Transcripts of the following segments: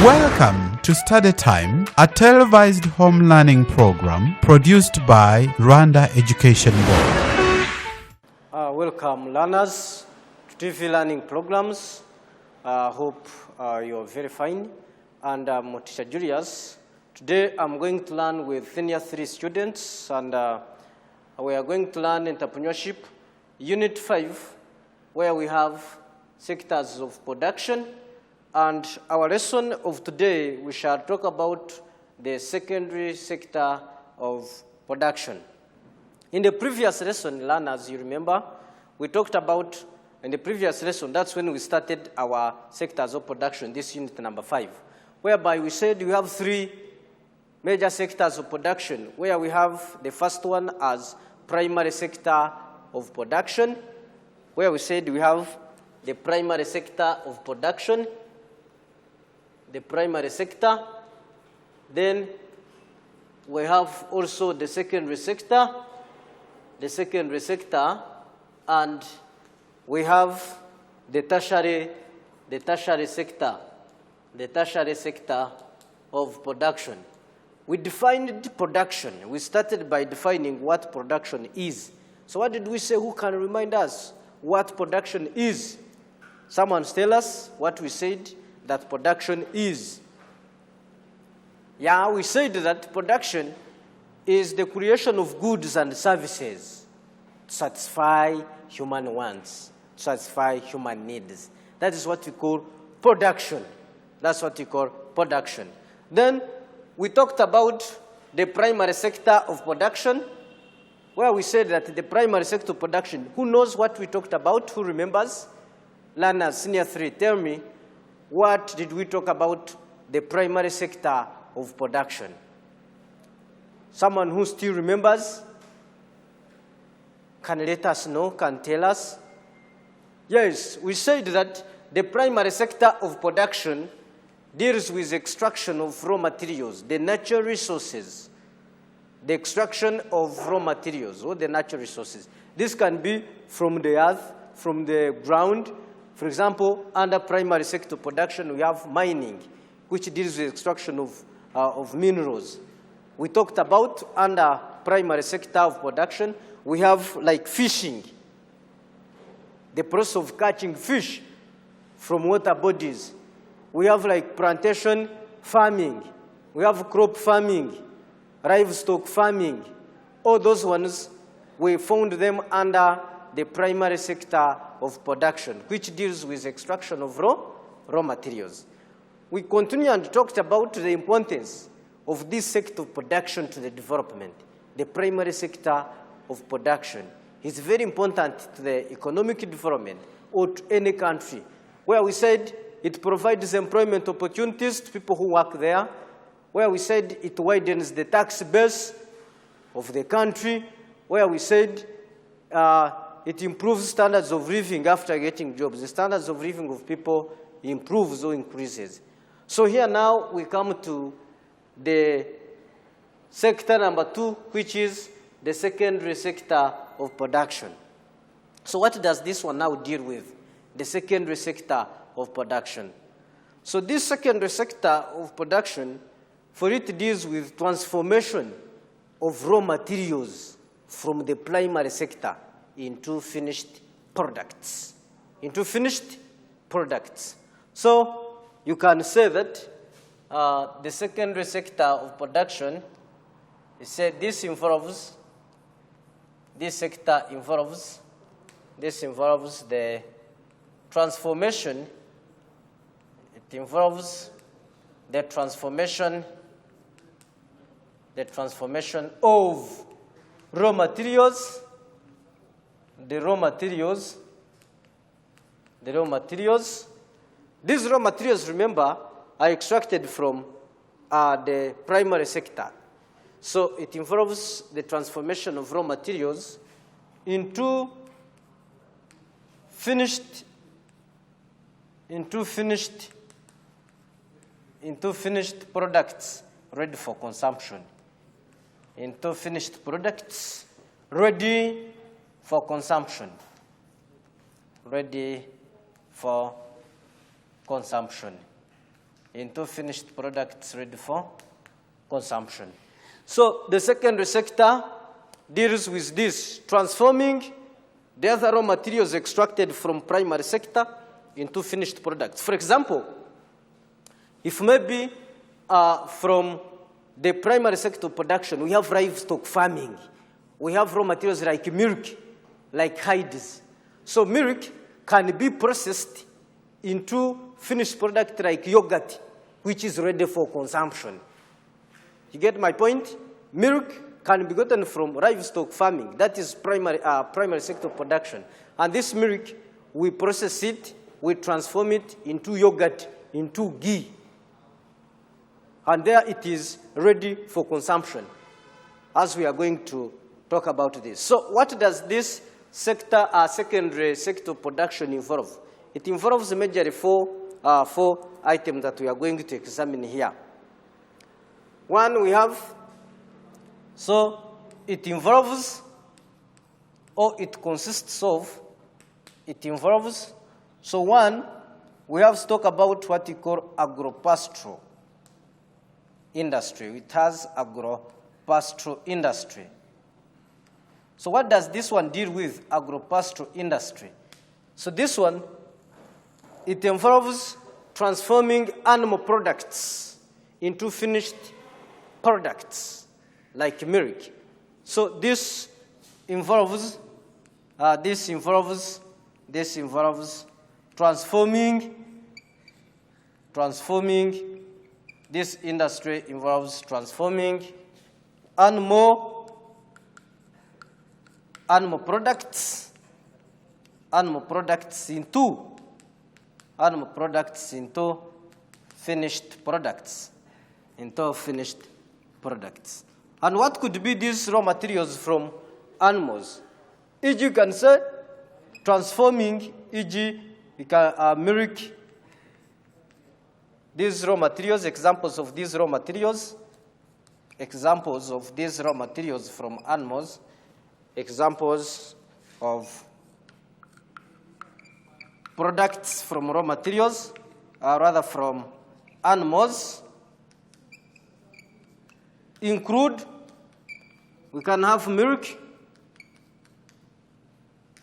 Welcome to Study Time, a televised home learning program produced by Rwanda Education Board. Welcome learners to TV learning programs. Hope you're very fine. And I'm teacher Julius. Today I'm going to learn with senior 3 students, and we are going to learn Entrepreneurship, Unit 5, where we have sectors of production. And our lesson of today, we shall talk about the secondary sector of production. In the previous lesson, learners, you remember, we talked about, in the previous lesson, that's when we started our sectors of production, this unit number 5, whereby we said we have 3 major sectors of production, where we have the first one as primary sector of production, where we said we have the primary sector of production, the primary sector. Then we have also the secondary sector, and we have the tertiary sector of production. We defined production. We started by defining what production is. So what did we say? Who can remind us what production is? Someone tell us what we said that production is. Yeah, we said that production is the creation of goods and services to satisfy human wants, to satisfy human needs. That is what we call production. That's what we call production. Then we talked about the primary sector of production, where we said that the primary sector of production, who knows what we talked about? Who remembers? Learners, senior 3, tell me, what did we talk about the primary sector of production? Someone who still remembers can let us know, can tell us. Yes, we said that the primary sector of production deals with extraction of raw materials, the natural resources, the extraction of raw materials, or the natural resources. This can be from the earth, from the ground. For example, under primary sector production, we have mining, which deals with extraction of minerals. We talked about under primary sector of production, we have like fishing, the process of catching fish from water bodies. We have like plantation farming. We have crop farming, livestock farming. All those ones, we found them under the primary sector of production, which deals with extraction of raw materials. We continue and talked about the importance of this sector of production to the development. The primary sector of production is very important to the economic development or to any country, where we said it provides employment opportunities to people who work there, where we said it widens the tax base of the country, where we said it improves standards of living after getting jobs. The standards of living of people improves or increases. So here now we come to the sector number 2, which is the secondary sector of production. So what does this one now deal with? The secondary sector of production. So this secondary sector of production, for it deals with transformation of raw materials from the primary sector into finished products. So you can say that the secondary sector of production, this sector involves the transformation. It involves the transformation of raw materials. The raw materials. These raw materials, remember, are extracted from the primary sector. So it involves the transformation of raw materials into finished products ready for consumption. into finished products ready for consumption. So the secondary sector deals with this, transforming the other raw materials extracted from primary sector into finished products. For example, if maybe from the primary sector production, we have livestock farming. We have raw materials like milk, like hides. So milk can be processed into finished product like yogurt, which is ready for consumption. You get my point? Milk can be gotten from livestock farming. That is primary sector production. And this milk, we process it, we transform it into yogurt, into ghee. And there it is ready for consumption, as we are going to talk about this. So what does this sector, secondary sector production involve? It involves majorly four items that we are going to examine here. One, we have, so it involves, or it consists of, it involves, so one, we have to talk about what we call agro-pastoral industry. It has agro-pastoral industry. So what does this one deal with, agro-pastoral industry? So this one, it involves transforming animal products into finished products, like milk. So this involves transforming, this industry involves transforming animal products into finished products. And what could be these raw materials from animals? E.g., you can say transforming, e.g., milk, these raw materials, examples of these raw materials from animals, examples of products from raw materials, rather from animals, include, we can have milk,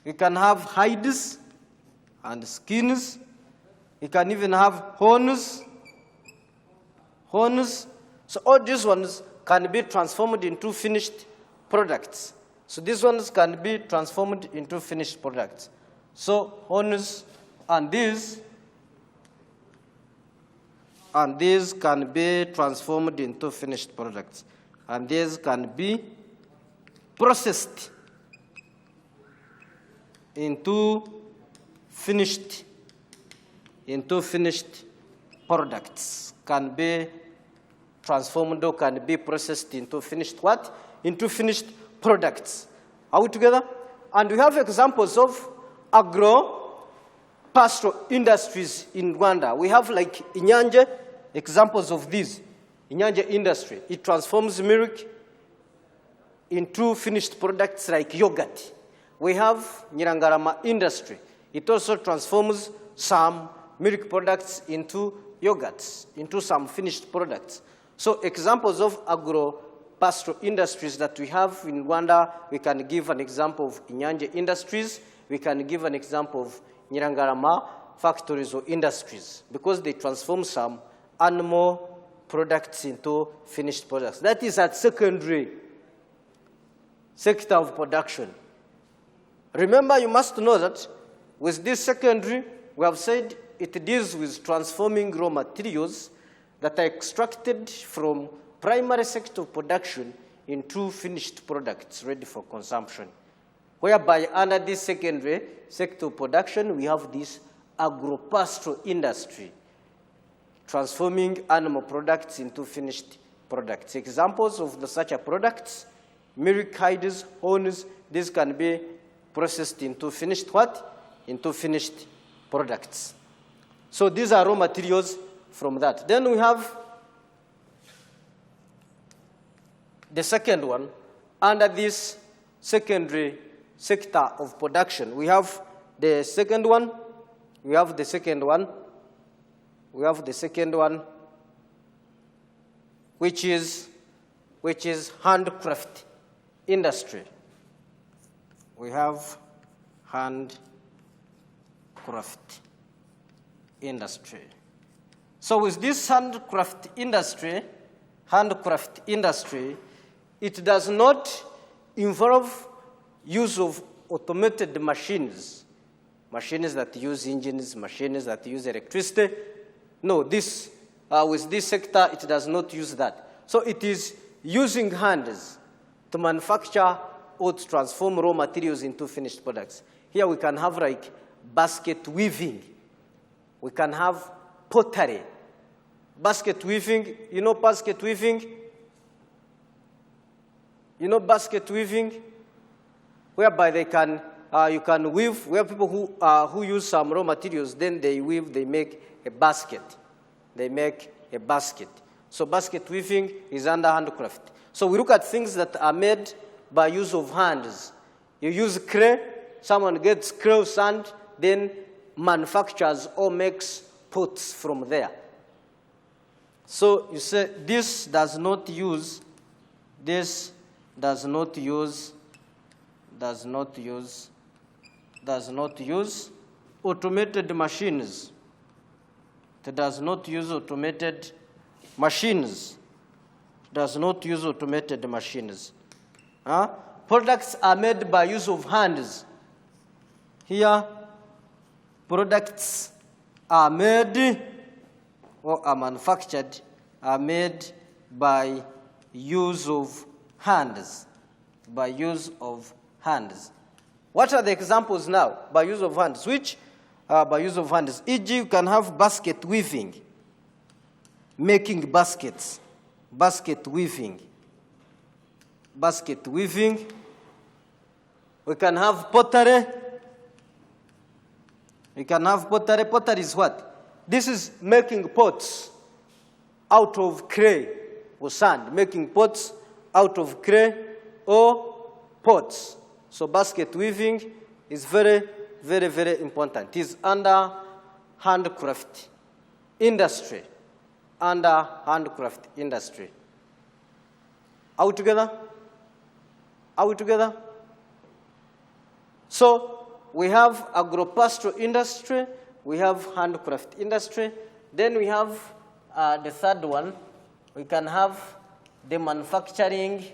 we can have hides and skins, we can even have horns. So all these ones can be transformed into finished products. So these ones can be transformed into finished products. So horns and these can be transformed into finished products. And these can be processed into finished products. Can be transformed or can be processed into finished what? Into finished products. Are we together? And we have examples of agro-pastoral industries in Rwanda. We have like Inyanja, examples of these. Inyanja industry, it transforms milk into finished products like yogurt. We have Nyirangarama industry. It also transforms some milk products into yogurts, into some finished products. So examples of agro-pastoral industries that we have in Rwanda, we can give an example of Inyanja industries. We can give an example of Nyirangarama factories or industries, because they transform some animal products into finished products. That is at secondary sector of production. Remember, you must know that with this secondary, we have said it deals with transforming raw materials that are extracted from primary sector production into finished products ready for consumption. Whereby under this secondary sector production, we have this agro-pastoral industry, transforming animal products into finished products. Examples of such products, milk, hides, horns, these can be processed into finished what? Into finished products. So these are raw materials from that. Then we have the second one. Under this secondary sector of production, we have the second one. which is handcraft industry. We have handcraft industry. So with this handcraft industry, it does not involve use of automated machines, machines that use engines, machines that use electricity. No, with this sector, it does not use that. So it is using hands to manufacture or to transform raw materials into finished products. Here we can have like basket weaving. We can have pottery. Basket weaving, you know basket weaving? You know basket weaving? Whereby they can, you can weave, where people who use some raw materials, then they weave, they make a basket. They make a basket. So basket weaving is under handcraft. So we look at things that are made by use of hands. You use clay, someone gets clay or sand, then manufactures or makes pots from there. So you say this does not use automated machines. It does not use automated machines. Does not use automated machines. Products are made by use of hands. Here, products are made or are manufactured, are made by use of hands. By use of hands. What are the examples now? By use of hands. Which are by use of hands? E.g., you can have basket weaving, making baskets, basket weaving. Basket weaving. We can have pottery. We can have pottery. Pottery is what? This is making pots out of clay or sand, making pots out of clay or pots. So basket weaving is very, very, very important. It is under handcraft industry. Under handcraft industry. Are we together? Are we together? So we have agro-pastoral industry, we have handcraft industry, then we have the third one. We can have the manufacturing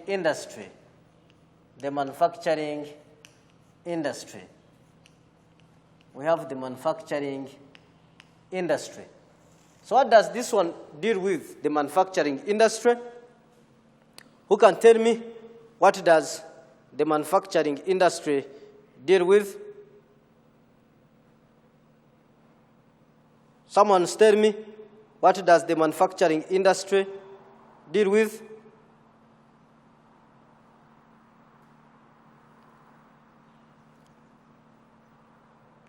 industry. The manufacturing industry. We have the manufacturing industry. So what does this one deal with, the manufacturing industry? Who can tell me what does the manufacturing industry deal with? Someone tell me, what does the manufacturing industry deal with?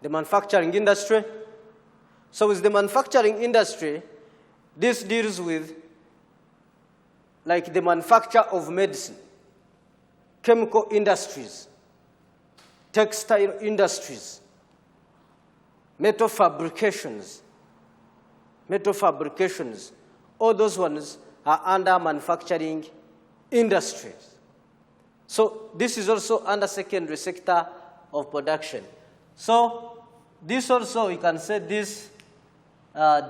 The manufacturing industry. So with the manufacturing industry, this deals with like the manufacture of medicine, chemical industries, textile industries, metal fabrications. All those ones are under manufacturing industries. So this is also under secondary sector of production. So this also, you can say this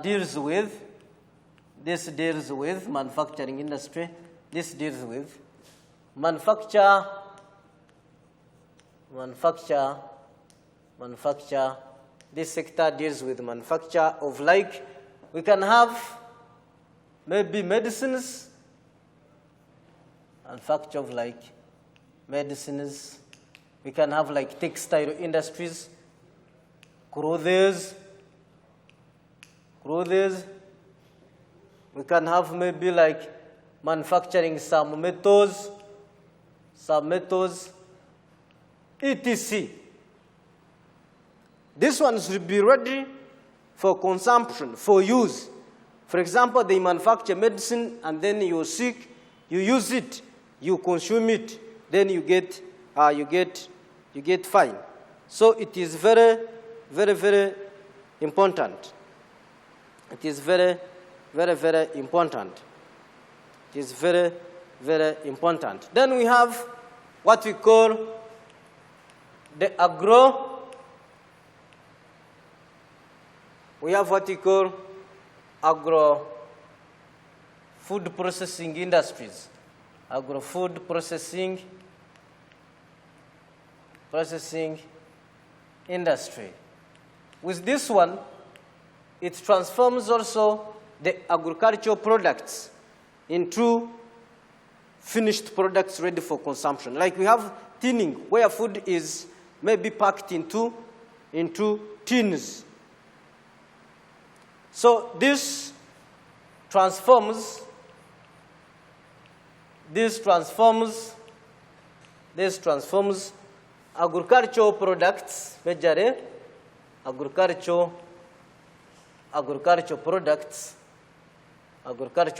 deals with manufacturing industry. This deals with manufacture. This sector deals with manufacture of, like, we can have maybe medicines, manufacture of like medicines. We can have like textile industries, clothes. We can have maybe like manufacturing some metals, etc. This one should be ready for consumption, for use. For example, they manufacture medicine and then you're sick, you use it, you consume it, then you get fine. So it is very, very, very important. It is very, very, very important. It is very, very important. Then we have what we call the agro. We have what we call agro food processing industries. Agro food processing industry. With this one, it transforms also the agricultural products into finished products ready for consumption. Like we have tinning, where food is maybe packed into tins. So this transforms agricultural products, majorly agricultural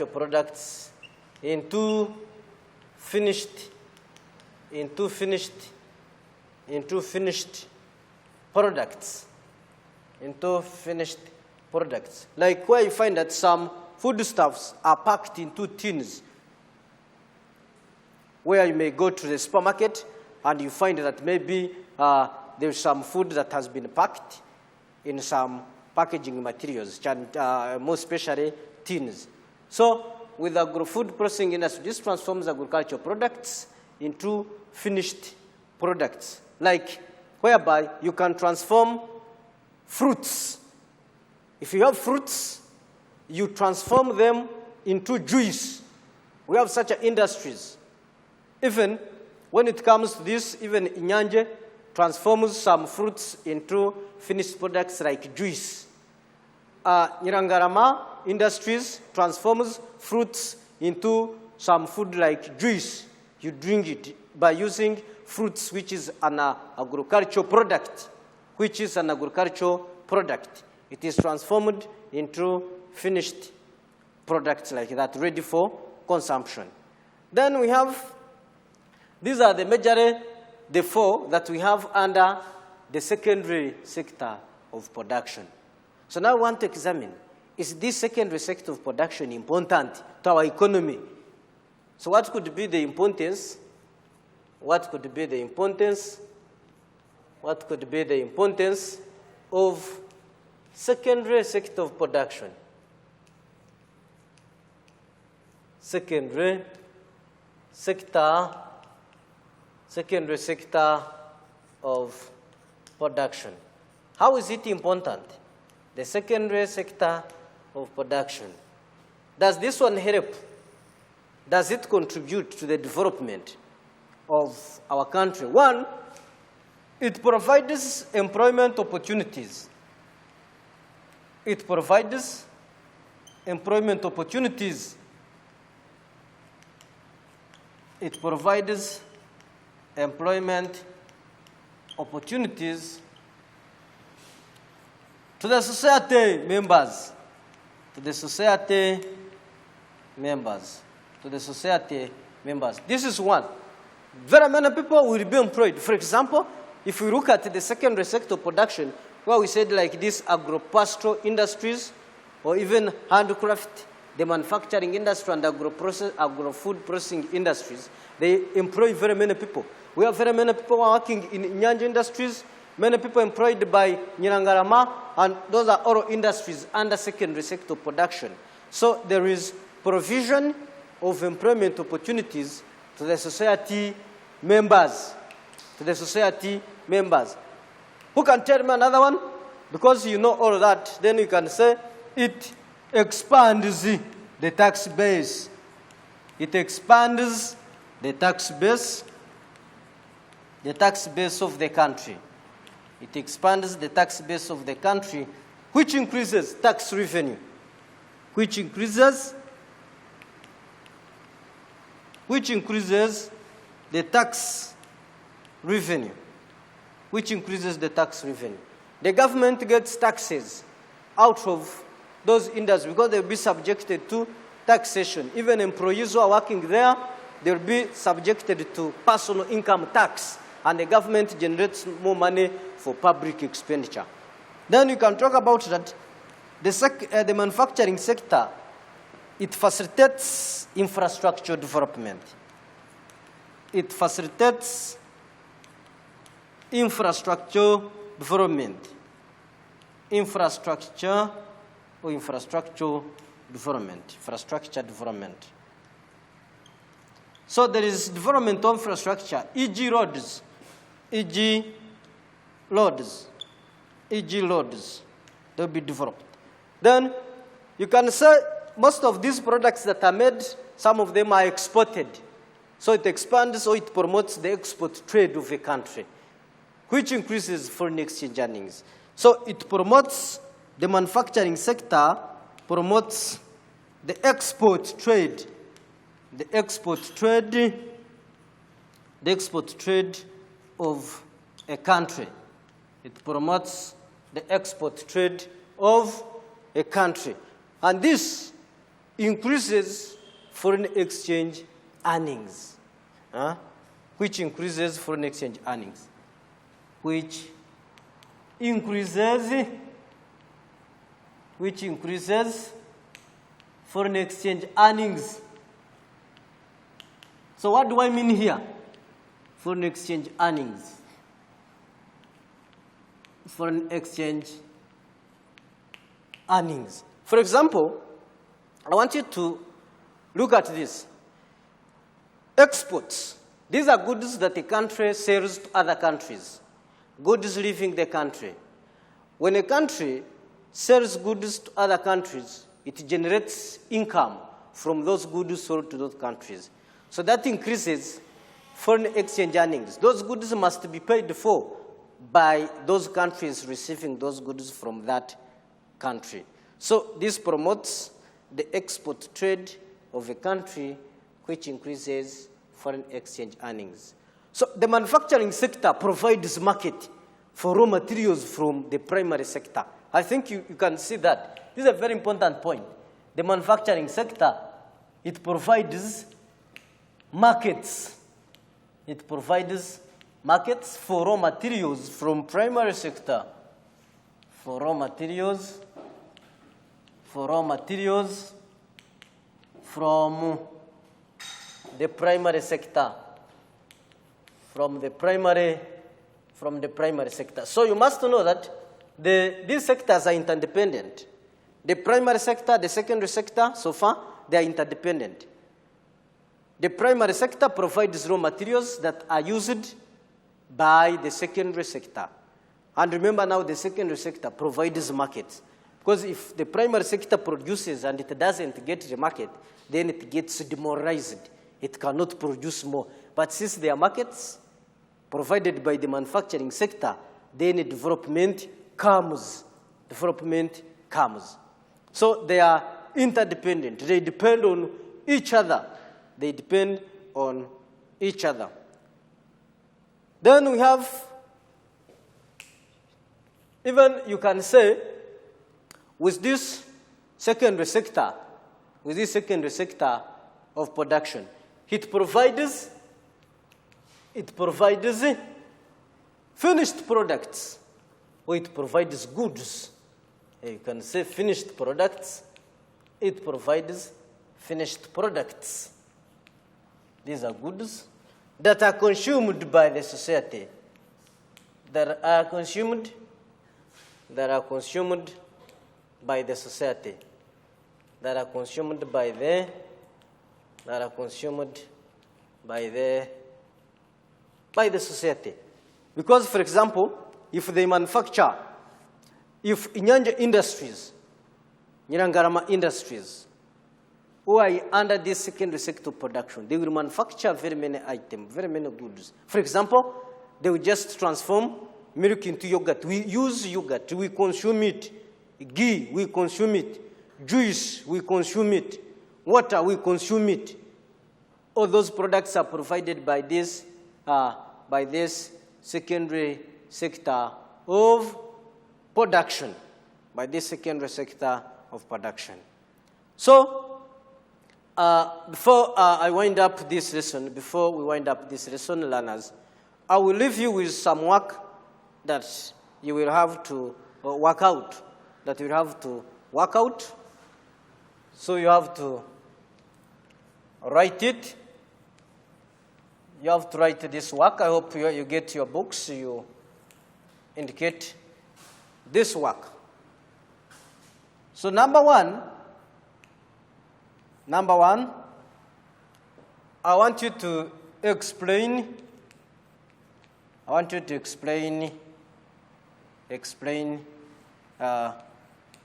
products into finished products. Like where you find that some foodstuffs are packed into tins, where you may go to the supermarket and you find that maybe there's some food that has been packed in some packaging materials, and more especially tins. So with the agro-food processing industry, this transforms agricultural products into finished products, like whereby you can transform fruits. If you have fruits, you transform them into juice. We have such industries. Even when it comes to this, even Inyanje transforms some fruits into finished products like juice. Nyirangarama Industries transforms fruits into some food like juice. You drink it by using fruits, which is an agricultural product, It is transformed into finished products like that, ready for consumption. Then we have, these are the four that we have under the secondary sector of production. So now I want to examine, is this secondary sector of production important to our economy? So what could be the importance? What could be the importance of secondary sector of production? Secondary sector of production. How is it important? The secondary sector of production. Does this one help? Does it contribute to the development of our country? One, it provides employment opportunities. It provides employment opportunities. It provides employment opportunities to the society members. This is one. Very many people will be employed. For example, if we look at the secondary sector production, where we said like these agro-pastoral industries, or even handcraft, the manufacturing industry and agro-food processing industries, they employ very many people. We have very many people working in Nyanja industries, many people employed by Nyirangarama, and those are all industries under secondary sector production. So there is provision of employment opportunities to the society members. Who can tell me another one? Because you know all that, then you can say it expands the tax base. It expands the tax base of the country. It expands the tax base of the country, which increases tax revenue. Which increases the tax revenue. The government gets taxes out of those industries because they'll be subjected to taxation. Even employees who are working there, they'll be subjected to personal income tax, and the government generates more money for public expenditure. Then you can talk about that the manufacturing sector It facilitates infrastructure development. It facilitates infrastructure development. Infrastructure development. So there is development of infrastructure, e.g. roads, they'll be developed. Then you can say most of these products that are made, some of them are exported. So it expands or it promotes the export trade of a country, which increases foreign exchange earnings. So it promotes the manufacturing sector, promotes the export trade, of a country. It promotes the export trade of a country. And this increases foreign exchange earnings, which increases foreign exchange earnings, which increases foreign exchange earnings. So what do I mean here? Foreign exchange earnings. Foreign exchange earnings. For example, I want you to look at this. Exports. These are goods that a country sells to other countries. Goods leaving the country. When a country sells goods to other countries, it generates income from those goods sold to those countries. So that increases foreign exchange earnings. Those goods must be paid for by those countries receiving those goods from that country. So this promotes the export trade of a country, which increases foreign exchange earnings. So the manufacturing sector provides market for raw materials from the primary sector. I think you can see that. This is a very important point. The manufacturing sector, it provides markets. It provides markets for raw materials from primary sector. For raw materials from the primary sector. From the primary sector. So you must know that these sectors are interdependent. The primary sector, the secondary sector, so far, they are interdependent. The primary sector provides raw materials that are used by the secondary sector. And remember now, the secondary sector provides markets. Because if the primary sector produces and it doesn't get the market, then it gets demoralized. It cannot produce more. But since there are markets provided by the manufacturing sector, then development comes. So they are interdependent. They depend on each other. Then we have, even you can say, with this secondary sector of production, it provides finished products, or it provides goods. You can say finished products. It provides finished products. These are goods that are consumed by the society. That are consumed by the society. That are consumed by the society. Because, for example, if they manufacture, if Inyanja Industries, Nyirangarama Industries, who are under this secondary sector production, they will manufacture very many items, very many goods. For example, they will just transform milk into yogurt. We use yogurt, we consume it. Ghee, we consume it. Juice, we consume it. Water, we consume it. All those products are provided by this secondary sector of production. So, before we wind up this lesson, learners, I will leave you with some work that you will have to work out. So you have to write it. You have to write this work. I hope you get your books. You indicate this work. So number one, I want you to explain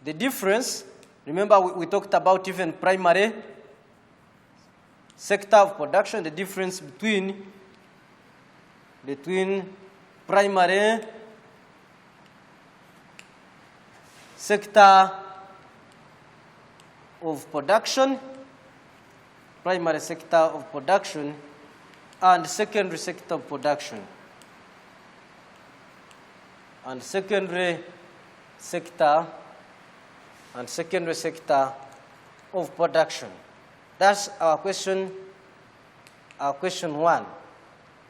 the difference. Remember, we talked about even primary sector of production, the difference between primary sector of production, primary sector of production, and secondary sector of production. And secondary sector of production. That's our question one.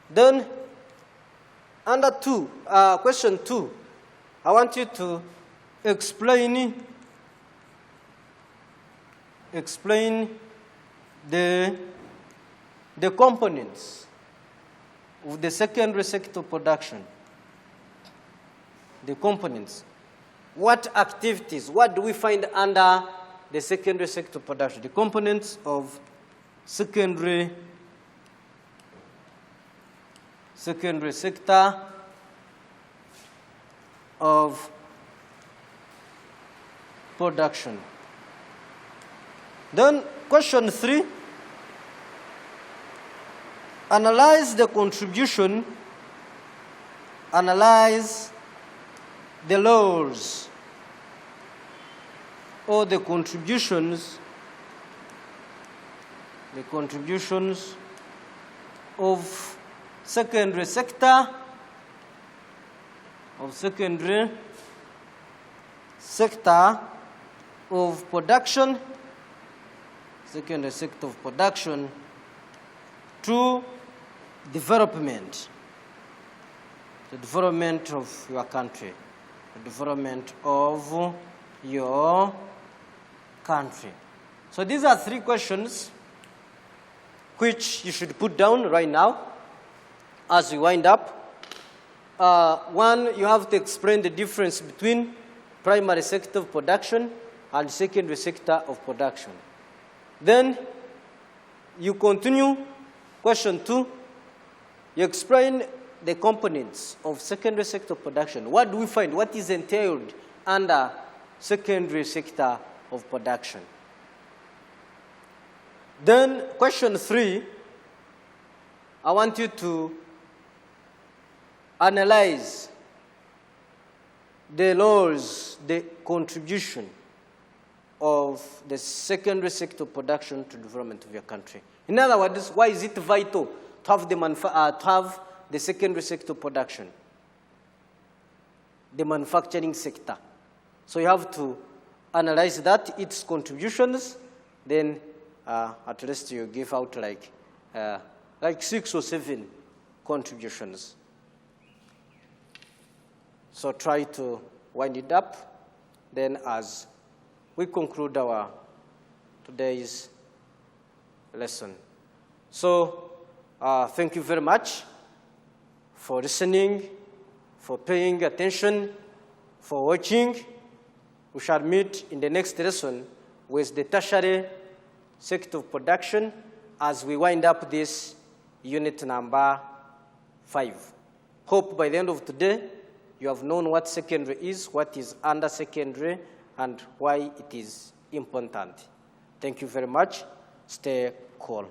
Then, under question two, I want you to explain the components of the secondary sector production. The components. What activities, what do we find under the secondary sector production? The components of secondary sector of production. Then question three, analyze the contribution, analyze the laws or the contributions of secondary sector of production, secondary sector of production to development, the development of your country, the development of your country. So these are three questions which you should put down right now as we wind up. One, you have to explain the difference between primary sector of production and secondary sector of production. Then you continue, question two, you explain the components of secondary sector production. What do we find? What is entailed under secondary sector of production? Then question three, I want you to analyze the laws, the contribution of the secondary sector production to development of your country. In other words, why is it vital to have the secondary sector production, the manufacturing sector? So you have to analyze that, its contributions, then at least you give out like 6 or 7 contributions. So try to wind it up, then as we conclude our today's lesson. So thank you very much for listening, for paying attention, for watching. We shall meet in the next lesson with the tertiary sector of production as we wind up this unit number 5. Hope by the end of today you have known what secondary is, what is under secondary, and why it is important. Thank you very much. Stay cool.